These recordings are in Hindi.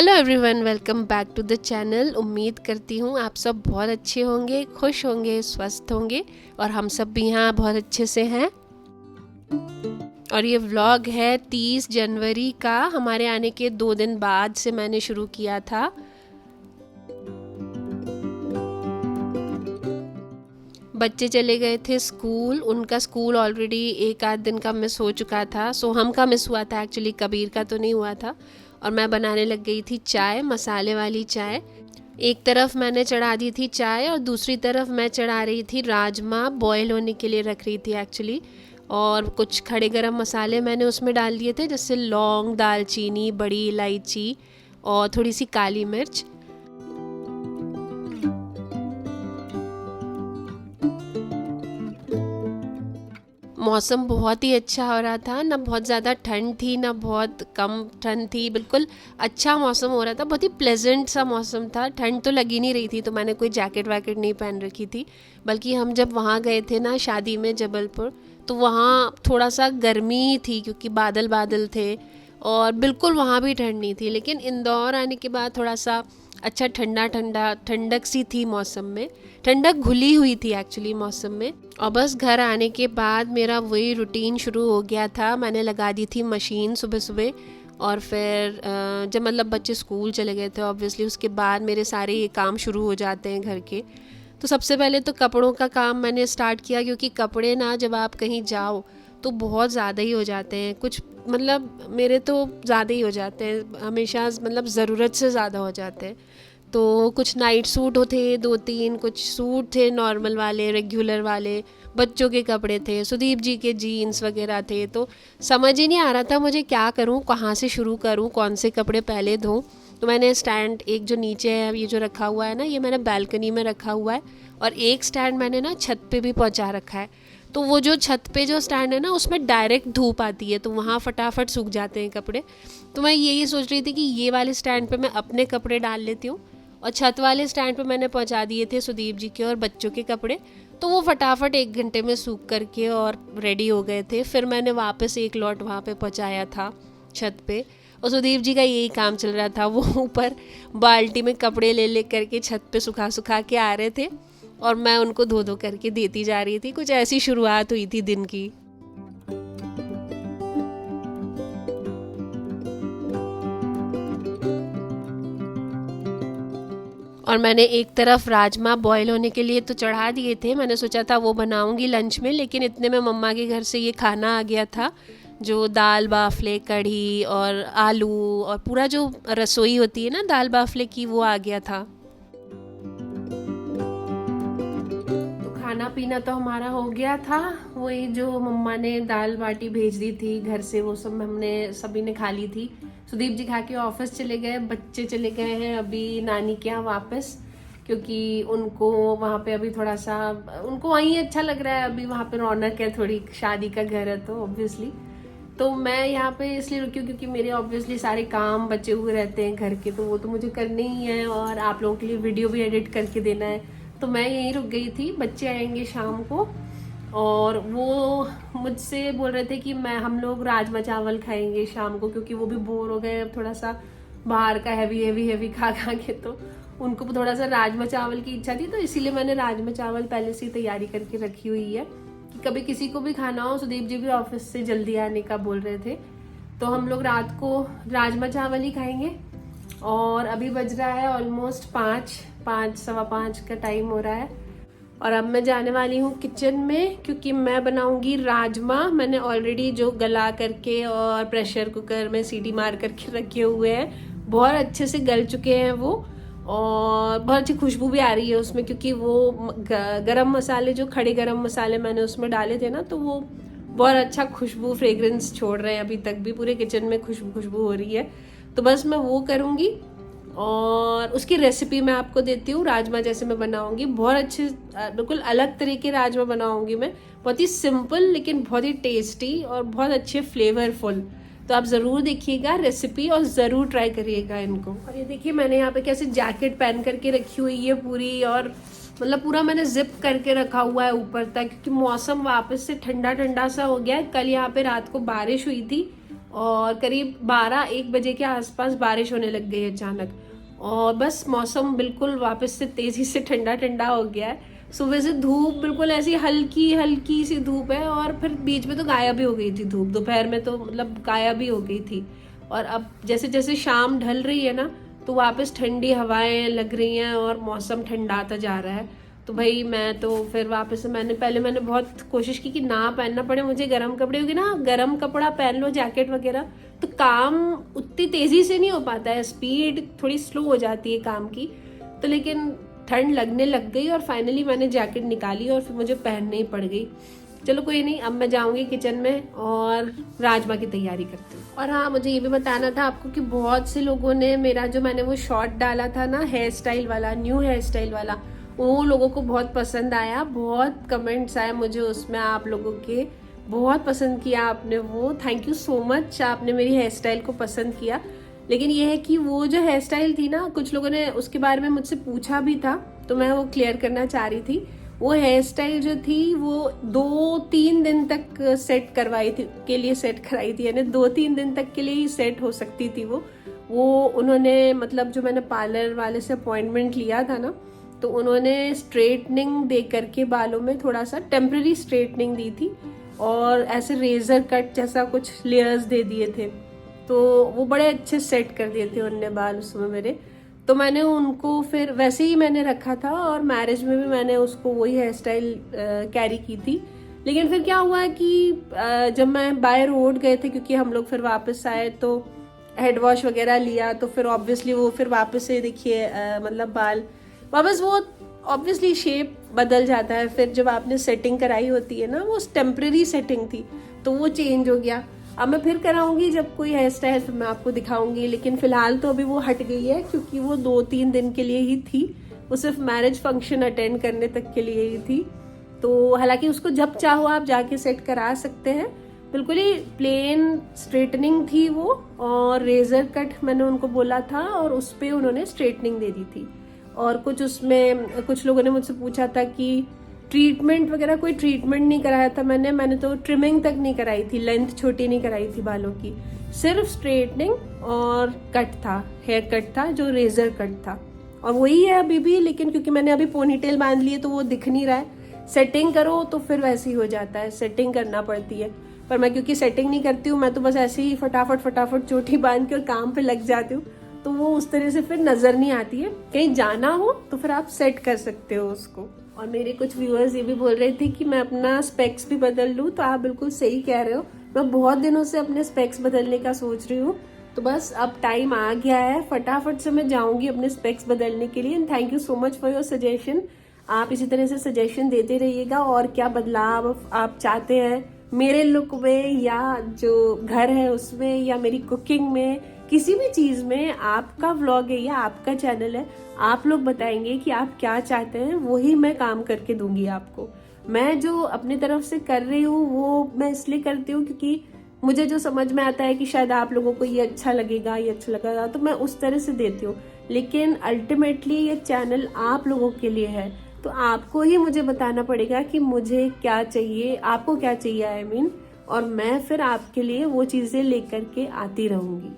Hello everyone, welcome back to the channel. उम्मीद करती हूँ आप सब बहुत अच्छे होंगे, खुश होंगे, स्वस्थ होंगे और हम सब भी यहाँ बहुत अच्छे से हैं। और ये व्लॉग है 30 जनवरी का, हमारे आने के 2 दिन बाद से मैंने शुरू किया था। बच्चे चले गए थे स्कूल, उनका स्कूल ऑलरेडी एक आध दिन का मिस हो चुका था। सोहम का मिस हुआ था एक्चुअली, कबीर का तो नहीं हुआ था। और मैं बनाने लग गई थी चाय, मसाले वाली चाय। एक तरफ मैंने चढ़ा दी थी चाय और दूसरी तरफ मैं चढ़ा रही थी राजमा, बॉयल होने के लिए रख रही थी एक्चुअली। और कुछ खड़े गरम मसाले मैंने उसमें डाल दिए थे, जैसे लौंग, दालचीनी, बड़ी इलायची और थोड़ी सी काली मिर्च। मौसम बहुत ही अच्छा हो रहा था, ना बहुत ज़्यादा ठंड थी ना बहुत कम ठंड थी, बिल्कुल अच्छा मौसम हो रहा था। बहुत ही प्लेजेंट सा मौसम था, ठंड तो लगी नहीं रही थी, तो मैंने कोई जैकेट वैकेट नहीं पहन रखी थी। बल्कि हम जब वहाँ गए थे ना शादी में जबलपुर, तो वहाँ थोड़ा सा गर्मी थी क्योंकि बादल बादल थे और बिल्कुल वहाँ भी ठंड नहीं थी। लेकिन इंदौर आने के बाद थोड़ा सा अच्छा ठंडा ठंडा ठंडक सी थी मौसम में, ठंडक घुली हुई थी एक्चुअली मौसम में। और बस घर आने के बाद मेरा वही रूटीन शुरू हो गया था। मैंने लगा दी थी मशीन सुबह सुबह, और फिर जब मतलब बच्चे स्कूल चले गए थे ऑब्वियसली, उसके बाद मेरे सारे ये काम शुरू हो जाते हैं घर के। तो सबसे पहले तो कपड़ों का काम मैंने स्टार्ट किया, क्योंकि कपड़े ना जब आप कहीं जाओ तो बहुत ज़्यादा ही हो जाते हैं। कुछ मतलब मेरे तो ज़्यादा ही हो जाते हैं, हमेशा मतलब ज़रूरत से ज़्यादा हो जाते हैं। तो कुछ नाइट सूट थे 2-3, कुछ सूट थे नॉर्मल वाले, रेगुलर वाले, बच्चों के कपड़े थे, सुदीप जी के जीन्स वगैरह थे। तो समझ ही नहीं आ रहा था मुझे क्या करूं, कहाँ से शुरू करूं, कौन से कपड़े पहले धों। तो मैंने स्टैंड एक जो नीचे है, ये जो रखा हुआ है ना, ये मैंने बालकनी में रखा हुआ है। और एक स्टैंड मैंने ना छत पे भी पहुँचा रखा है। तो वो जो छत पे जो स्टैंड है ना, उसमें डायरेक्ट धूप आती है, तो वहाँ फटाफट सूख जाते हैं कपड़े। तो मैं यही सोच रही थी कि ये वाले स्टैंड पे मैं अपने कपड़े डाल लेती हूँ, और छत वाले स्टैंड पे मैंने पहुंचा दिए थे सुदीप जी के और बच्चों के कपड़े। तो वो फटाफट 1 घंटे में सूख करके और रेडी हो गए थे। फिर मैंने वापस एक लॉट वहाँ पे पहुंचाया था छत पे, और सुदीप जी का यही काम चल रहा था। वो ऊपर बाल्टी में कपड़े ले ले करके छत पे सुखा सुखा के आ रहे थे और मैं उनको धो धो करके देती जा रही थी। कुछ ऐसी शुरुआत हुई थी दिन की। और मैंने एक तरफ राजमा बॉयल होने के लिए तो चढ़ा दिए थे, मैंने सोचा था वो बनाऊंगी लंच में, लेकिन इतने में मम्मा के घर से ये खाना आ गया था, जो दाल बाफले, कढ़ी और आलू और पूरा जो रसोई होती है ना दाल बाफले की, वो आ गया था। तो खाना पीना तो हमारा हो गया था। वही जो मम्मा ने दाल बाटी भेज दी थी घर से, वो सब हमने सभी ने खा ली थी। सुदीप जी खा के ऑफिस चले गए, बच्चे चले गए हैं अभी नानी के यहाँ वापस, क्योंकि उनको वहाँ पे अभी थोड़ा सा, उनको वहीं अच्छा लग रहा है, अभी वहाँ पे रौनक है थोड़ी, शादी का घर है तो ऑब्वियसली। तो मैं यहाँ पे इसलिए रुकी हूँ क्योंकि मेरे ऑब्वियसली सारे काम बचे हुए रहते हैं घर के, तो वो तो मुझे करने ही है और आप लोगों के लिए वीडियो भी एडिट करके देना है। तो मैं यहीं रुक गई थी, बच्चे आएंगे शाम को। और वो मुझसे बोल रहे थे कि हम लोग राजमा चावल खाएंगे शाम को, क्योंकि वो भी बोर हो गए अब थोड़ा सा बाहर का हैवी हैवी हैवी खा खा के। तो उनको थोड़ा सा राजमा चावल की इच्छा थी, तो इसीलिए मैंने राजमा चावल पहले से तैयारी करके रखी हुई है कि कभी किसी को भी खाना हो। सुदीप जी भी ऑफिस से जल्दी आने का बोल रहे थे, तो हम लोग रात को राजमा चावल ही खाएंगे। और अभी बज रहा है ऑलमोस्ट 5, 5:15 का टाइम हो रहा है। और अब मैं जाने वाली हूँ किचन में, क्योंकि मैं बनाऊंगी राजमा। मैंने ऑलरेडी जो गला करके और प्रेशर कुकर में सीटी मार करके रखे हुए हैं, बहुत अच्छे से गल चुके हैं वो, और बहुत अच्छी खुशबू भी आ रही है उसमें, क्योंकि वो गरम मसाले, जो खड़े गरम मसाले मैंने उसमें डाले थे ना, तो वो बहुत अच्छा खुशबू फ्रेग्रेंस छोड़ रहे हैं। अभी तक भी पूरे किचन में खुशबू खुशबू हो रही है। तो बस मैं वो करूँगी और उसकी रेसिपी मैं आपको देती हूँ। राजमा जैसे मैं बनाऊंगी, बहुत अच्छे बिल्कुल अलग तरह के राजमा बनाऊंगी मैं, बहुत ही सिंपल लेकिन बहुत ही टेस्टी और बहुत अच्छे फ्लेवरफुल। तो आप ज़रूर देखिएगा रेसिपी और ज़रूर ट्राई करिएगा इनको। और ये देखिए मैंने यहाँ पे कैसे जैकेट पहन करके रखी हुई है पूरी, और मतलब पूरा मैंने जिप करके रखा हुआ है ऊपर तक, क्योंकि मौसम वापस से ठंडा ठंडा सा हो गया है। कल यहाँ पे रात को बारिश हुई थी और करीब 12-1 बजे के आसपास बारिश होने लग गई अचानक, और बस मौसम बिल्कुल वापस से तेजी से ठंडा ठंडा हो गया है। सुबह से धूप बिल्कुल ऐसी हल्की हल्की सी धूप है, और फिर बीच में तो गायब ही हो गई थी धूप, दोपहर में तो मतलब गायब ही हो गई थी। और अब जैसे जैसे शाम ढल रही है ना, तो वापस ठंडी हवाएं लग रही हैं और मौसम ठंडाता जा रहा है। तो भाई मैं तो फिर वापस से मैंने बहुत कोशिश की कि ना पहनना पड़े मुझे गर्म कपड़े, क्योंकि ना गर्म कपड़ा पहन लो, जैकेट वगैरह, तो काम उतनी तेजी से नहीं हो पाता है, स्पीड थोड़ी स्लो हो जाती है काम की। तो लेकिन ठंड लगने लग गई और फाइनली मैंने जैकेट निकाली और फिर मुझे पहननी ही पड़ गई। चलो कोई नहीं, अब मैं जाऊंगी किचन में और राजमा की तैयारी करती हूँ। और हाँ, मुझे ये भी बताना था आपको कि बहुत से लोगों ने मेरा जो मैंने वो शॉर्ट डाला था ना, हेयर स्टाइल वाला, न्यू हेयर स्टाइल वाला, वो लोगों को बहुत पसंद आया, बहुत कमेंट्स आए मुझे उसमें, आप लोगों के बहुत पसंद किया आपने वो, थैंक यू सो मच, आपने मेरी हेयर स्टाइल को पसंद किया। लेकिन ये है कि वो जो हेयर स्टाइल थी ना, कुछ लोगों ने उसके बारे में मुझसे पूछा भी था, तो मैं वो क्लियर करना चाह रही थी। वो हेयर स्टाइल जो थी वो 2-3 दिन तक सेट करवाई थी, के लिए सेट कराई थी, यानी 2-3 दिन तक के लिए ही सेट हो सकती थी वो उन्होंने, मतलब जो मैंने पार्लर वाले से अपॉइंटमेंट लिया था ना, तो उन्होंने स्ट्रेटनिंग दे करके बालों में थोड़ा सा टेम्पररी स्ट्रेटनिंग दी थी, और ऐसे रेजर कट जैसा कुछ लेयर्स दे दिए थे, तो वो बड़े अच्छे सेट कर दिए थे उनने बाल उसमें मेरे। तो मैंने उनको फिर वैसे ही मैंने रखा था, और मैरिज में भी मैंने उसको वही हेयर स्टाइल कैरी की थी। लेकिन फिर क्या हुआ कि जब मैं बाय रोड गए थे, क्योंकि हम लोग फिर वापस आए, तो हेड वॉश वगैरह लिया, तो फिर ऑब्वियसली वो फिर वापस से देखिए मतलब बाल वापस वो ऑब्वियसली शेप बदल जाता है, फिर जब आपने सेटिंग कराई होती है ना, वो टेम्पररी सेटिंग थी, तो वो चेंज हो गया। अब मैं फिर कराऊंगी जब कोई हेयर स्टाइल, फिर मैं आपको दिखाऊंगी, लेकिन फिलहाल तो अभी वो हट गई है, क्योंकि वो 2-3 दिन के लिए ही थी, वो सिर्फ मैरिज फंक्शन अटेंड करने तक के लिए ही थी। तो हालांकि उसको जब चाहो आप जाके सेट करा सकते हैं, बिल्कुल ही प्लेन स्ट्रेटनिंग थी वो, और रेजर कट मैंने उनको बोला था, और उस पर उन्होंने स्ट्रेटनिंग दे दी थी। और कुछ उसमें कुछ लोगों ने मुझसे पूछा था कि ट्रीटमेंट वगैरह, कोई ट्रीटमेंट नहीं कराया था मैंने तो ट्रिमिंग तक नहीं कराई थी, लेंथ छोटी नहीं कराई थी बालों की, सिर्फ स्ट्रेटनिंग और कट था, हेयर कट था जो रेजर कट था, और वही है अभी भी। लेकिन क्योंकि मैंने अभी पोनीटेल बांध ली है तो वो दिख नहीं रहा है, सेटिंग करो तो फिर वैसे ही हो जाता है, सेटिंग करना पड़ती है। पर मैं क्योंकि सेटिंग नहीं करती हूँ, मैं तो बस ऐसे ही फटाफट चोटी बांध के और काम पे लग जाती हूँ, तो वो उस तरह से फिर नजर नहीं आती है। कहीं जाना हो तो फिर आप सेट कर सकते हो उसको। और मेरे कुछ व्यूअर्स ये भी बोल रहे थे कि मैं अपना स्पेक्स भी बदल लूँ, तो आप बिल्कुल सही कह रहे हो, मैं बहुत दिनों से अपने स्पेक्स बदलने का सोच रही हूँ, तो बस अब टाइम आ गया है, फटाफट से मैं जाऊंगी अपने स्पेक्स बदलने के लिए। And thank you so much for your suggestion, आप इसी तरह से सजेशन देते रहिएगा, और क्या बदलाव आप चाहते हैं मेरे लुक में, या जो घर है उसमें, या मेरी कुकिंग में, किसी भी चीज में। आपका व्लॉग है या आपका चैनल है, आप लोग बताएंगे कि आप क्या चाहते हैं, वही मैं काम करके दूंगी आपको। मैं जो अपनी तरफ से कर रही हूँ वो मैं इसलिए करती हूँ क्योंकि मुझे जो समझ में आता है कि शायद आप लोगों को ये अच्छा लगेगा, ये अच्छा लगेगा, तो मैं उस तरह से देती हूँ। लेकिन अल्टीमेटली ये चैनल आप लोगों के लिए है, तो आपको ही मुझे बताना पड़ेगा कि मुझे क्या चाहिए, आपको क्या चाहिए, आई मीन, और मैं फिर आपके लिए वो चीजें लेकर के आती रहूंगी।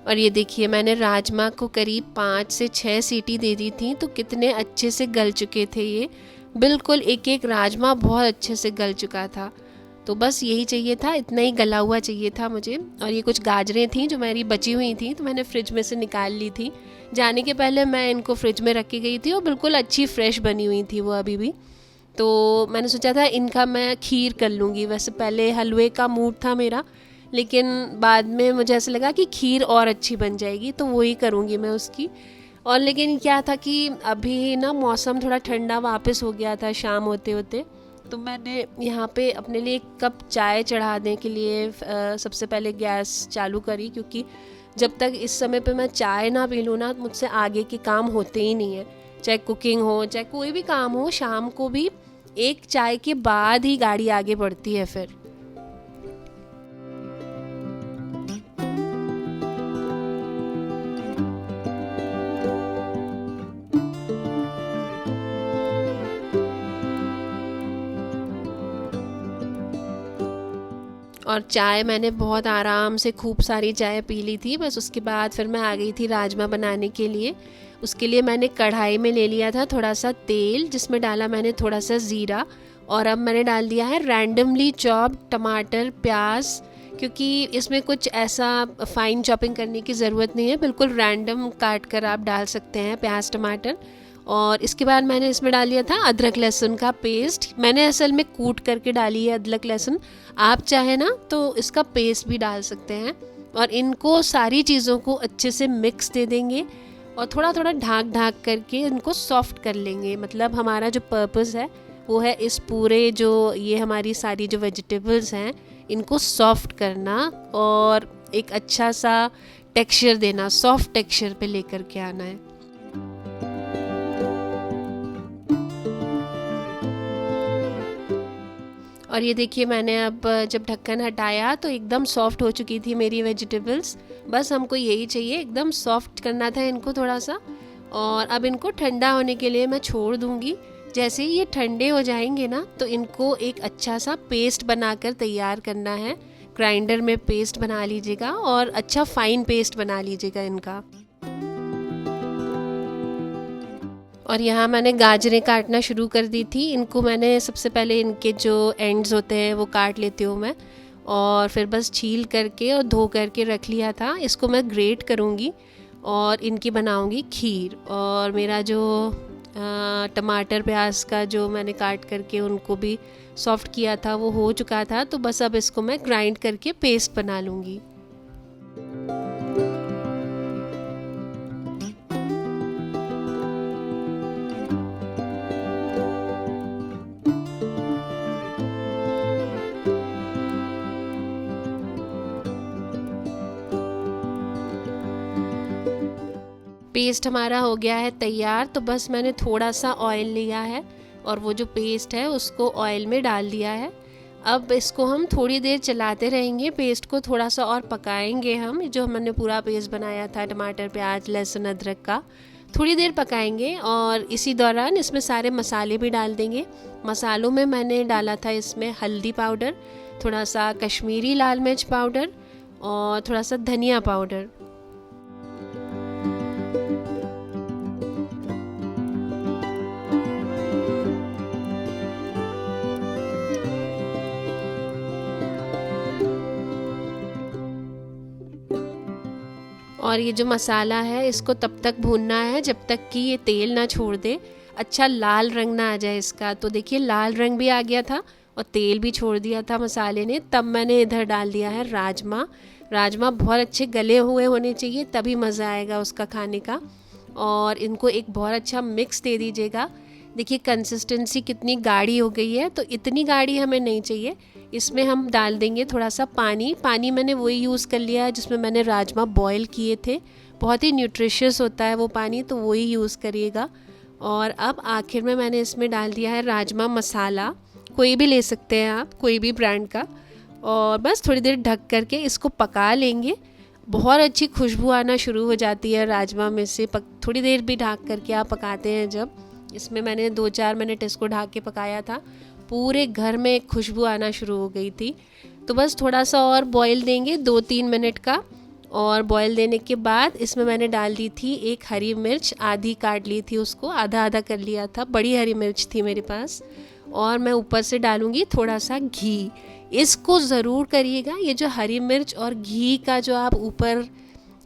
और ये देखिए, मैंने राजमा को करीब 5 से 6 सीटी दे दी थी, तो कितने अच्छे से गल चुके थे ये, बिल्कुल एक एक राजमा बहुत अच्छे से गल चुका था। तो बस यही चाहिए था, इतना ही गला हुआ चाहिए था मुझे। और ये कुछ गाजरें थी जो मेरी बची हुई थी, तो मैंने फ्रिज में से निकाल ली थी, जाने के पहले मैं इनको फ्रिज में रख के गई थी, और बिल्कुल अच्छी फ्रेश बनी हुई थी वो अभी भी। तो मैंने सोचा था इनका मैं खीर कर लूँगी, वैसे पहले हलवे का मूड था मेरा, लेकिन बाद में मुझे ऐसा लगा कि खीर और अच्छी बन जाएगी, तो वही करूँगी मैं उसकी। और लेकिन क्या था कि अभी ना मौसम थोड़ा ठंडा वापस हो गया था शाम होते होते, तो मैंने यहाँ पे अपने लिए एक कप चाय चढ़ाने के लिए सबसे पहले गैस चालू करी, क्योंकि जब तक इस समय पे मैं चाय ना पी लूँ ना, मुझसे आगे के काम होते ही नहीं है, चाहे कुकिंग हो चाहे कोई भी काम हो, शाम को भी एक चाय के बाद ही गाड़ी आगे बढ़ती है फिर। और चाय मैंने बहुत आराम से खूब सारी चाय पी ली थी। बस उसके बाद फिर मैं आ गई थी राजमा बनाने के लिए। उसके लिए मैंने कढ़ाई में ले लिया था थोड़ा सा तेल, जिसमें डाला मैंने थोड़ा सा ज़ीरा, और अब मैंने डाल दिया है रैंडमली चॉप टमाटर प्याज, क्योंकि इसमें कुछ ऐसा फाइन चॉपिंग करने की ज़रूरत नहीं है, बिल्कुल रैंडम काट कर आप डाल सकते हैं प्याज टमाटर। और इसके बाद मैंने इसमें डाल लिया था अदरक लहसुन का पेस्ट। मैंने असल में कूट करके डाली है अदरक लहसुन, आप चाहे ना तो इसका पेस्ट भी डाल सकते हैं। और इनको सारी चीज़ों को अच्छे से मिक्स दे देंगे और थोड़ा थोड़ा ढाक करके इनको सॉफ्ट कर लेंगे। मतलब हमारा जो पर्पस है वो है इस पूरे जो ये हमारी सारी जो वेजिटेबल्स हैं इनको सॉफ्ट करना और एक अच्छा सा टेक्सचर देना, सॉफ्ट टेक्सचर पे लेकर के आना है। और ये देखिए मैंने अब जब ढक्कन हटाया तो एकदम सॉफ्ट हो चुकी थी मेरी वेजिटेबल्स। बस हमको यही चाहिए, एकदम सॉफ्ट करना था इनको थोड़ा सा। और अब इनको ठंडा होने के लिए मैं छोड़ दूँगी। जैसे ही ये ठंडे हो जाएंगे ना तो इनको एक अच्छा सा पेस्ट बनाकर तैयार करना है। ग्राइंडर में पेस्ट बना लीजिएगा और अच्छा फाइन पेस्ट बना लीजिएगा इनका। और यहाँ मैंने गाजरें काटना शुरू कर दी थी। इनको मैंने सबसे पहले इनके जो एंड्स होते हैं वो काट लेती हूँ मैं, और फिर बस छील करके और धो करके रख लिया था। इसको मैं ग्रेट करूँगी और इनकी बनाऊँगी खीर। और मेरा जो टमाटर प्याज का जो मैंने काट करके उनको भी सॉफ्ट किया था वो हो चुका था, तो बस अब इसको मैं ग्राइंड करके पेस्ट बना लूँगी। पेस्ट हमारा हो गया है तैयार। तो बस मैंने थोड़ा सा ऑयल लिया है और वो जो पेस्ट है उसको ऑयल में डाल दिया है। अब इसको हम थोड़ी देर चलाते रहेंगे, पेस्ट को थोड़ा सा और पकाएंगे हम। जो हमने पूरा पेस्ट बनाया था टमाटर प्याज लहसुन अदरक का, थोड़ी देर पकाएंगे। और इसी दौरान इसमें सारे मसाले भी डाल देंगे। मसालों में मैंने डाला था इसमें हल्दी पाउडर, थोड़ा सा कश्मीरी लाल मिर्च पाउडर और थोड़ा सा धनिया पाउडर। और ये जो मसाला है इसको तब तक भूनना है जब तक कि ये तेल ना छोड़ दे, अच्छा लाल रंग ना आ जाए इसका। तो देखिए लाल रंग भी आ गया था और तेल भी छोड़ दिया था मसाले ने। तब मैंने इधर डाल दिया है राजमा। राजमा बहुत अच्छे गले हुए होने चाहिए, तभी मज़ा आएगा उसका खाने का। और इनको एक बहुत अच्छा मिक्स दे दीजिएगा। देखिए कंसिस्टेंसी कितनी गाढ़ी हो गई है, तो इतनी गाढ़ी हमें नहीं चाहिए। इसमें हम डाल देंगे थोड़ा सा पानी। पानी मैंने वही यूज़ कर लिया है जिसमें मैंने राजमा बॉईल किए थे। बहुत ही न्यूट्रिशियस होता है वो पानी, तो वही यूज़ करिएगा। और अब आखिर में मैंने इसमें डाल दिया है राजमा मसाला, कोई भी ले सकते हैं आप, कोई भी ब्रांड का। और बस थोड़ी देर ढक करके इसको पका लेंगे। बहुत अच्छी खुशबू आना शुरू हो जाती है राजमा में से। थोड़ी देर भी ढक करके आप पकाते हैं जब, इसमें मैंने 2-4 मिनट इसको ढक के पकाया था, पूरे घर में एक खुशबू आना शुरू हो गई थी। तो बस थोड़ा सा और बॉईल देंगे 2-3 मिनट का। और बॉईल देने के बाद इसमें मैंने डाल दी थी एक हरी मिर्च, आधी काट ली थी उसको, आधा आधा कर लिया था, बड़ी हरी मिर्च थी मेरे पास। और मैं ऊपर से डालूँगी थोड़ा सा घी। इसको ज़रूर करिएगा, ये जो हरी मिर्च और घी का जो आप ऊपर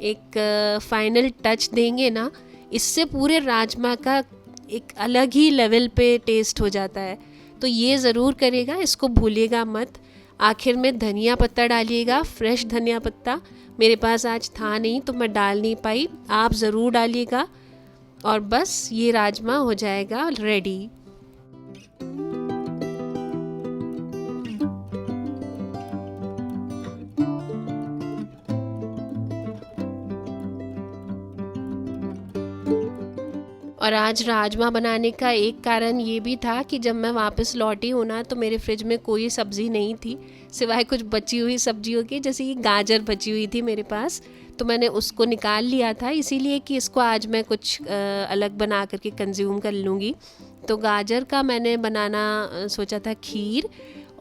एक फाइनल टच देंगे ना, इससे पूरे राजमा का एक अलग ही लेवल पे टेस्ट हो जाता है। तो ये ज़रूर करिएगा, इसको भूलिएगा मत। आखिर में धनिया पत्ता डालिएगा, फ्रेश धनिया पत्ता। मेरे पास आज था नहीं तो मैं डाल नहीं पाई, आप ज़रूर डालिएगा। और बस ये राजमा हो जाएगा रेडी। और आज राजमा बनाने का एक कारण ये भी था कि जब मैं वापस लौटी हूँ ना तो मेरे फ्रिज में कोई सब्ज़ी नहीं थी सिवाय कुछ बची हुई सब्जियों की। जैसे कि गाजर बची हुई थी मेरे पास, तो मैंने उसको निकाल लिया था इसीलिए कि इसको आज मैं कुछ अलग बना करके कंज्यूम कर लूँगी। तो गाजर का मैंने बनाना सोचा था खीर।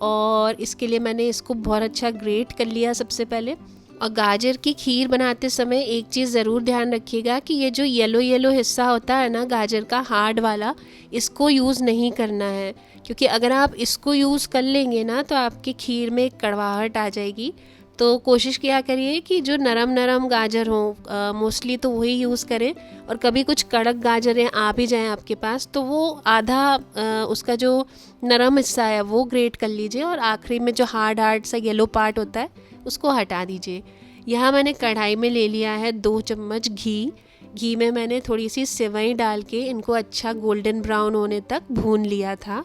और इसके लिए मैंने इसको बहुत अच्छा ग्रेट कर लिया सबसे पहले। और गाजर की खीर बनाते समय एक चीज़ ज़रूर ध्यान रखिएगा कि ये जो येलो येलो हिस्सा होता है ना गाजर का, हार्ड वाला, इसको यूज़ नहीं करना है, क्योंकि अगर आप इसको यूज़ कर लेंगे ना तो आपकी खीर में कड़वाहट आ जाएगी। तो कोशिश किया करिए कि जो नरम नरम गाजर हो, मोस्टली तो वही यूज़ करें। और कभी कुछ कड़क गाजरें आ भी जाएँ आपके पास तो वो आधा उसका जो नरम हिस्सा है वो ग्रेट कर लीजिए, और आखिरी में जो हार्ड हार्ड सा येलो पार्ट होता है उसको हटा दीजिए। यहाँ मैंने कढ़ाई में ले लिया है 2 चम्मच घी में मैंने थोड़ी सी सेवई डाल के इनको अच्छा गोल्डन ब्राउन होने तक भून लिया था।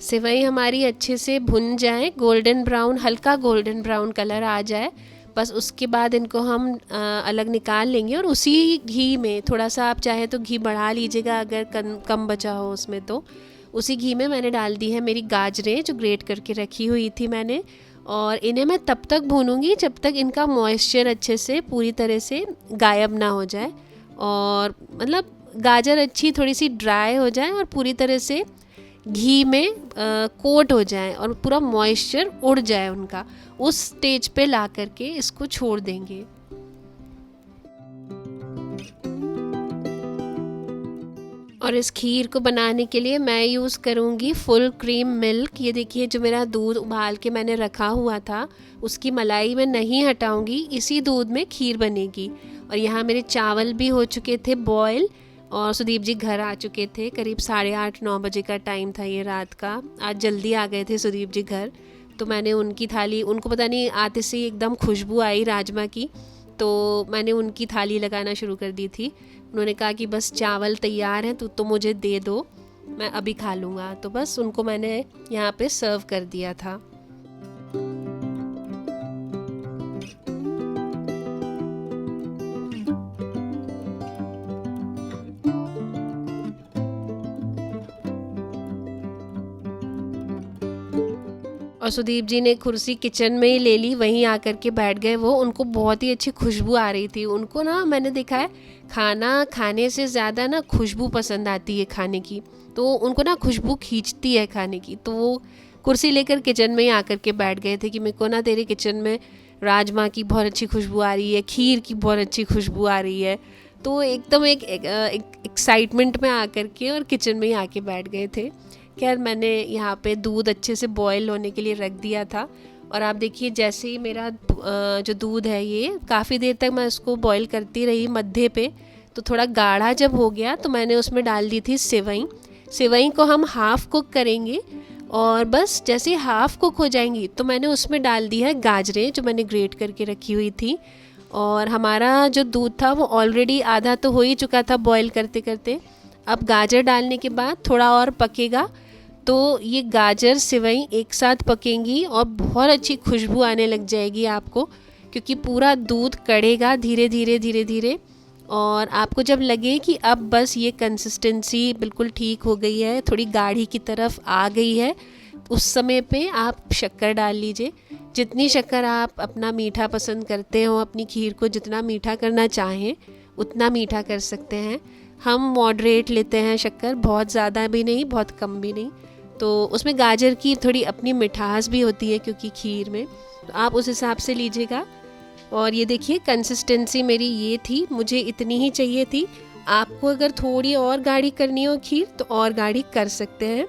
सेवई हमारी अच्छे से भुन जाए, गोल्डन ब्राउन, हल्का गोल्डन ब्राउन कलर आ जाए, बस उसके बाद इनको हम अलग निकाल लेंगे। और उसी घी में थोड़ा सा आप चाहे तो घी बढ़ा लीजिएगा अगर कम बचा हो उसमें, तो उसी घी में मैंने डाल दी है मेरी गाजरें जो ग्रेट करके रखी हुई थी मैंने। और इन्हें मैं तब तक भूनूंगी जब तक इनका मॉइस्चर अच्छे से पूरी तरह से गायब ना हो जाए, और मतलब गाजर अच्छी थोड़ी सी ड्राई हो जाए और पूरी तरह से घी में कोट हो जाए और पूरा मॉइस्चर उड़ जाए उनका, उस स्टेज पे ला करके इसको छोड़ देंगे। और इस खीर को बनाने के लिए मैं यूज़ करूँगी फुल क्रीम मिल्क। ये देखिए जो मेरा दूध उबाल के मैंने रखा हुआ था उसकी मलाई मैं नहीं हटाऊँगी, इसी दूध में खीर बनेगी। और यहाँ मेरे चावल भी हो चुके थे बॉयल, और सुदीप जी घर आ चुके थे, करीब 8:30-9 बजे का टाइम था ये रात का। आज जल्दी आ गए थे सुदीप जी घर, तो मैंने उनकी थाली, उनको पता नहीं आते से एकदम खुशबू आई राजमा की, तो मैंने उनकी थाली लगाना शुरू कर दी थी। उन्होंने कहा कि बस चावल तैयार हैं तो मुझे दे दो, मैं अभी खा लूँगा। तो बस उनको मैंने यहाँ पे सर्व कर दिया था। और सुदीप जी ने कुर्सी किचन में ही ले ली, वहीं आकर के बैठ गए वो। उनको बहुत ही अच्छी खुशबू आ रही थी। उनको ना मैंने देखा है खाना खाने से ज़्यादा ना खुशबू पसंद आती है खाने की, तो उनको ना खुशबू खींचती है खाने की। तो वो कुर्सी लेकर किचन में ही आकर के बैठ गए थे कि मेरे को ना तेरे किचन में राजमा की बहुत अच्छी खुशबू आ रही है, खीर की बहुत अच्छी खुशबू आ रही है। तो एकदम एक एक्साइटमेंट में आकर के और किचन में ही आके बैठ गए थे। खैर मैंने यहाँ पे दूध अच्छे से बॉयल होने के लिए रख दिया था, और आप देखिए जैसे ही मेरा जो दूध है ये काफ़ी देर तक मैं इसको बॉयल करती रही मध्य पे, तो थोड़ा गाढ़ा जब हो गया तो मैंने उसमें डाल दी थी सेवई को हम हाफ़ कुक करेंगे, और बस जैसे हाफ़ कुक हो जाएंगी तो मैंने उसमें डाल दी है गाजरें जो मैंने ग्रेट करके रखी हुई थी। और हमारा जो दूध था वो ऑलरेडी आधा तो हो ही चुका था बॉयल करते करते। अब गाजर डालने के बाद थोड़ा और पकेगा तो ये गाजर सेवई एक साथ पकेंगी और बहुत अच्छी खुशबू आने लग जाएगी आपको, क्योंकि पूरा दूध कढ़ेगा धीरे धीरे धीरे धीरे। और आपको जब लगे कि अब बस ये कंसिस्टेंसी बिल्कुल ठीक हो गई है, थोड़ी गाढ़ी की तरफ आ गई है, उस समय पे आप शक्कर डाल लीजिए। जितनी शक्कर आप अपना मीठा पसंद करते हो, अपनी खीर को जितना मीठा करना चाहें उतना मीठा कर सकते हैं। हम मॉडरेट लेते हैं शक्कर, बहुत ज़्यादा भी नहीं बहुत कम भी नहीं। तो उसमें गाजर की थोड़ी अपनी मिठास भी होती है क्योंकि खीर में, तो आप उस हिसाब से लीजिएगा। और ये देखिए कंसिस्टेंसी मेरी ये थी, मुझे इतनी ही चाहिए थी। आपको अगर थोड़ी और गाढ़ी करनी हो खीर तो और गाढ़ी कर सकते हैं।